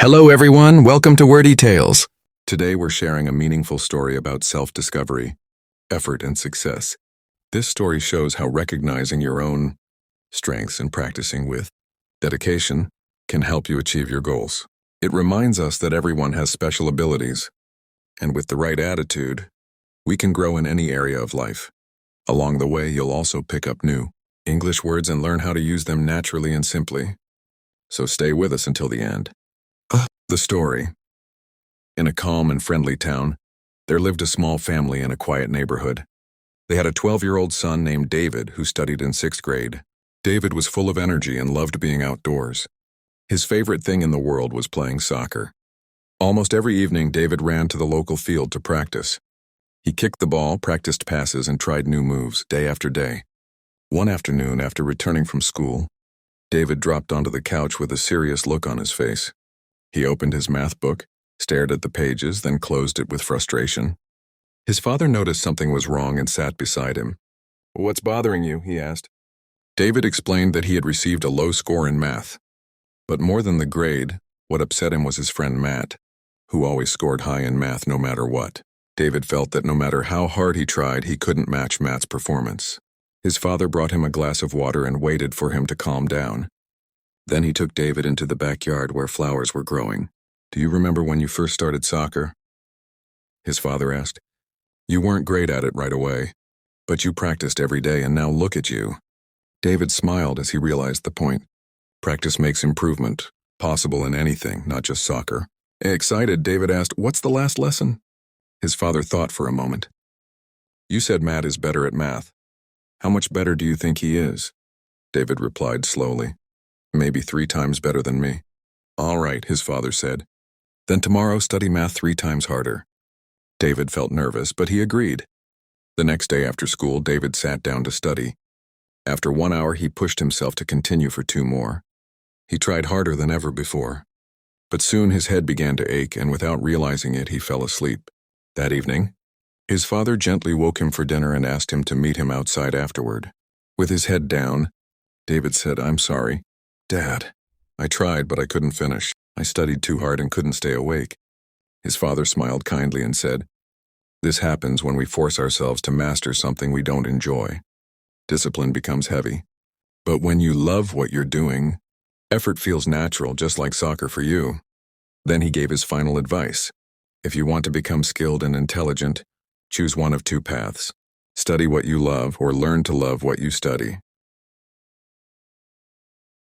Hello everyone, welcome to Wordy Tales. Today we're sharing a meaningful story about self-discovery, effort, and success. This story shows how recognizing your own strengths and practicing with dedication can help you achieve your goals. It reminds us that everyone has special abilities, and with the right attitude, we can grow in any area of life. Along the way, you'll also pick up new English words and learn how to use them naturally and simply. So stay with us until the end. The story. In a calm and friendly town, there lived a small family in a quiet neighborhood. They had a 12-year-old son named David who studied in 6th grade. David was full of energy and loved being outdoors. His favorite thing in the world was playing soccer. Almost every evening, David ran to the local field to practice. He kicked the ball, practiced passes, and tried new moves day after day. One afternoon, after returning from school, David dropped onto the couch with a serious look on his face. He opened his math book, stared at the pages, then closed it with frustration. His father noticed something was wrong and sat beside him. "What's bothering you?" he asked. David explained that he had received a low score in math. But more than the grade, what upset him was his friend Matt, who always scored high in math no matter what. David felt that no matter how hard he tried, he couldn't match Matt's performance. His father brought him a glass of water and waited for him to calm down. Then he took David into the backyard where flowers were growing. "Do you remember when you first started soccer?" his father asked. "You weren't great at it right away, but you practiced every day and now look at you." David smiled as he realized the point. Practice makes improvement possible in anything, not just soccer. Excited, David asked, "What's the last lesson?" His father thought for a moment. "You said Matt is better at math. How much better do you think he is?" David replied slowly. "Maybe 3 times better than me." "All right," his father said. "Then tomorrow study math 3 times harder." David felt nervous, but he agreed. The next day after school, David sat down to study. After 1 hour, he pushed himself to continue for 2 more. He tried harder than ever before. But soon his head began to ache, and without realizing it, he fell asleep. That evening, his father gently woke him for dinner and asked him to meet him outside afterward. With his head down, David said, "I'm sorry, Dad. I tried, but I couldn't finish. I studied too hard and couldn't stay awake." His father smiled kindly and said, "This happens when we force ourselves to master something we don't enjoy. Discipline becomes heavy. But when you love what you're doing, effort feels natural, just like soccer for you." Then he gave his final advice. If you want to become skilled and intelligent, choose one of 2 paths. Study what you love or learn to love what you study.